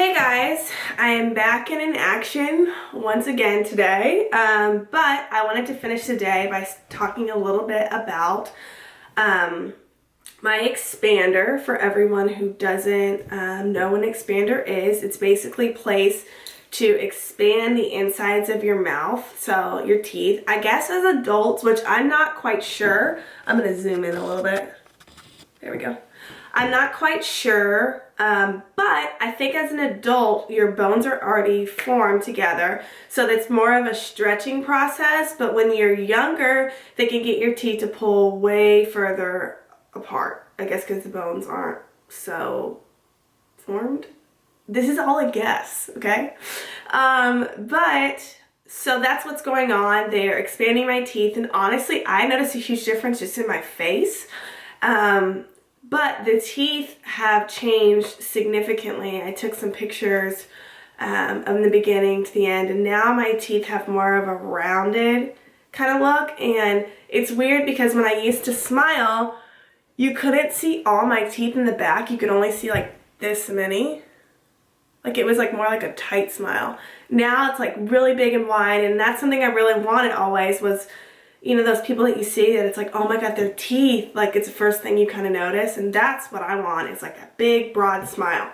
Hey guys, I am back and in action once again today, but I wanted to finish the day by talking a little bit about my expander. For everyone who doesn't know what an expander is, it's basically a place to expand the insides of your mouth, so your teeth. I guess as adults, which I'm not quite sure, I'm going to zoom in a little bit. There we go. I'm not quite sure, but I think as an adult, your bones are already formed together, so that's more of a stretching process, but when you're younger, they can get your teeth to pull way further apart, I guess because the bones aren't so formed. This is all a guess, okay? So that's what's going on. They're expanding my teeth, and honestly, I noticed a huge difference just in my face. But the teeth have changed significantly. I took some pictures of the beginning to the end, and now my teeth have more of a rounded kind of look. And it's weird because when I used to smile, you couldn't see all my teeth in the back. You could only see like this many. Like it was like more like a tight smile. Now it's like really big and wide, and that's something I really wanted always was, you know, those people that you see that it's like, oh my god, their teeth, like it's the first thing you kind of notice, and that's what I want. It's like a big, broad smile.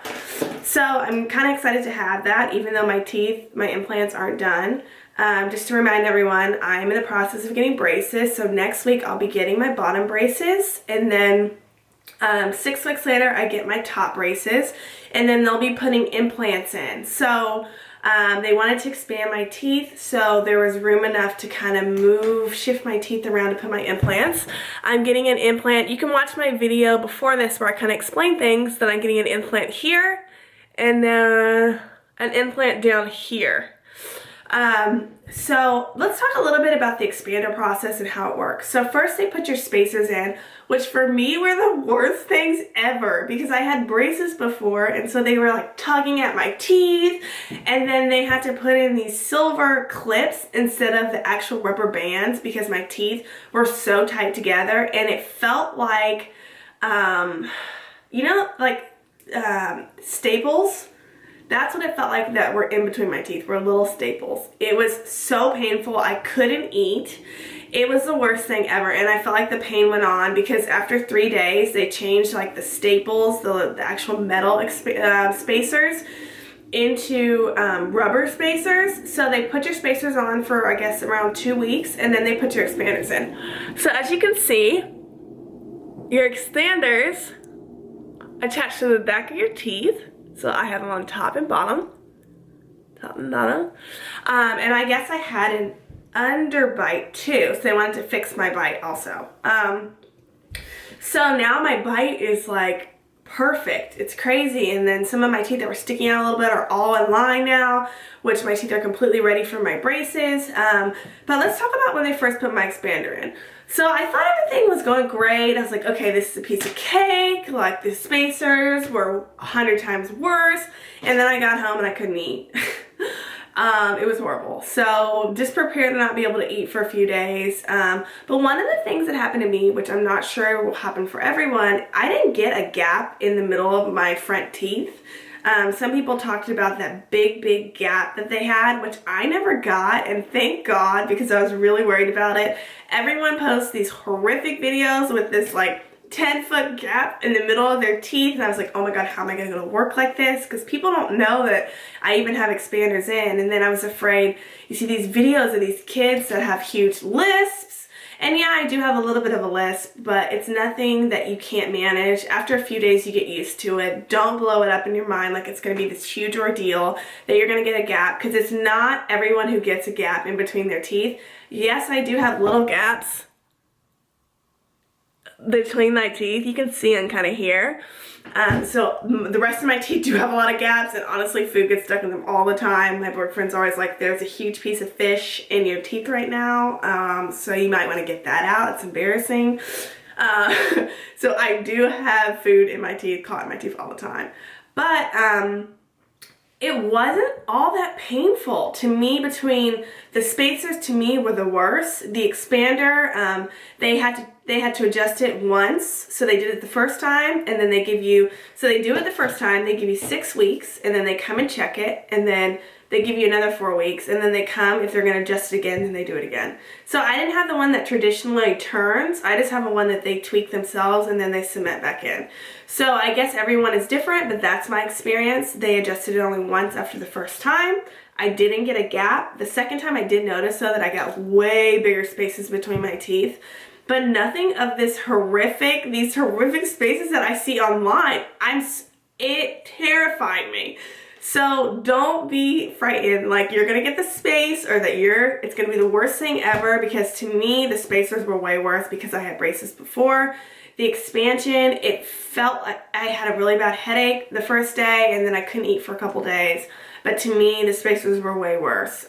So I'm kind of excited to have that, even though my teeth, my implants aren't done. Just to remind everyone, I'm in the process of getting braces, so next week I'll be getting my bottom braces, and then 6 weeks later I get my top braces, and then they'll be putting implants in. So they wanted to expand my teeth, so there was room enough to kind of shift my teeth around to put my implants. I'm getting an implant. You can watch my video before this where I kind of explain things. That I'm getting an implant here and then an implant down here. So let's talk a little bit about the expander process and how it works. So first they put your spacers in, which for me were the worst things ever because I had braces before, and so they were like tugging at my teeth, and then they had to put in these silver clips instead of the actual rubber bands because my teeth were so tight together, and it felt like, you know, like staples. That's what it felt like that were in between my teeth, were little staples. It was so painful. I couldn't eat. It was the worst thing ever, and I felt like the pain went on because after 3 days, they changed like the staples, the actual metal spacers, into rubber spacers. So they put your spacers on for, I guess, around 2 weeks, and then they put your expanders in. So as you can see, your expanders attach to the back of your teeth. So I have them on top and bottom. And I guess I had an underbite too, so they wanted to fix my bite also. So now my bite is like perfect. It's crazy. And then some of my teeth that were sticking out a little bit are all in line now, which my teeth are completely ready for my braces. But let's talk about when they first put my expander in. So I thought everything was going great. I was like, okay, this is a piece of cake. Like the spacers were 100 times worse. And then I got home and I couldn't eat. It was horrible. So just prepare to not be able to eat for a few days. But one of the things that happened to me, which I'm not sure will happen for everyone, I didn't get a gap in the middle of my front teeth. Some people talked about that big gap that they had, which I never got, and thank God, because I was really worried about it. Everyone posts these horrific videos with this like 10-foot gap in the middle of their teeth, and I was like, oh my god, how am I going to work like this? Because people don't know that I even have expanders in. And then I was afraid, you see these videos of these kids that have huge lisps. And yeah, I do have a little bit of a lisp, but it's nothing that you can't manage. After a few days, you get used to it. Don't blow it up in your mind like it's going to be this huge ordeal that you're going to get a gap, because it's not everyone who gets a gap in between their teeth. Yes, I do have little gaps between my teeth. You can see them kind of here. So the rest of my teeth do have a lot of gaps, and honestly food gets stuck in them all the time. My boyfriend's always like, there's a huge piece of fish in your teeth right now, so you might want to get that out. It's embarrassing. So I do have food in my teeth, caught in my teeth all the time, but it wasn't all that painful to me. Between the spacers, to me, were the worst. The expander, they had to they had to adjust it once. So they did it the first time, and then they give you, so they do it the first time, they give you 6 weeks, and then they come and check it, and then they give you another 4 weeks, and then they come, if they're going to adjust it again, then they do it again. So I didn't have the one that traditionally turns. I just have a one that they tweak themselves, and then they cement back in. So I guess everyone is different, but that's my experience. They adjusted it only once after the first time. I didn't get a gap. The second time I did notice, though, that I got way bigger spaces between my teeth. But nothing of these horrific spaces that I see online. It terrified me. So don't be frightened like you're gonna get the space or that it's gonna be the worst thing ever, because to me the spacers were way worse because I had braces before. The expansion, it felt like I had a really bad headache the first day, and then I couldn't eat for a couple days. But to me the spacers were way worse.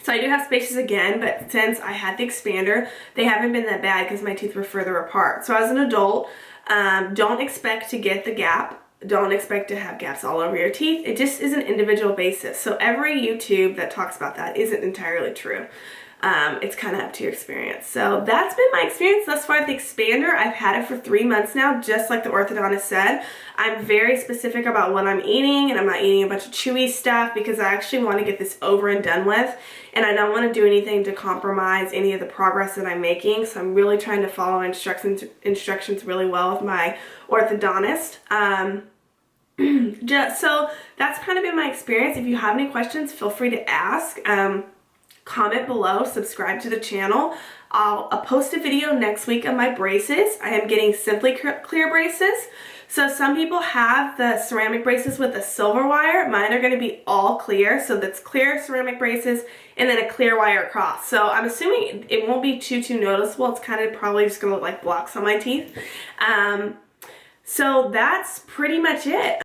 So I do have spaces again, but since I had the expander, they haven't been that bad because my teeth were further apart. So as an adult, don't expect to get the gap. Don't expect to have gaps all over your teeth. It just is an individual basis. So every YouTube that talks about that isn't entirely true. It's kind of up to your experience. So that's been my experience thus far with the expander. I've had it for 3 months now, just like the orthodontist said. I'm very specific about what I'm eating, and I'm not eating a bunch of chewy stuff because I actually want to get this over and done with, and I don't want to do anything to compromise any of the progress that I'm making. So I'm really trying to follow instructions really well with my orthodontist. So that's kind of been my experience. If you have any questions, feel free to ask. Comment below, subscribe to the channel. I'll post a video next week of my braces. I am getting Simply Clear braces. So some people have the ceramic braces with a silver wire. Mine are going to be all clear. So that's clear ceramic braces and then a clear wire across. So I'm assuming it won't be too noticeable. It's kind of probably just going to look like blocks on my teeth. So that's pretty much it.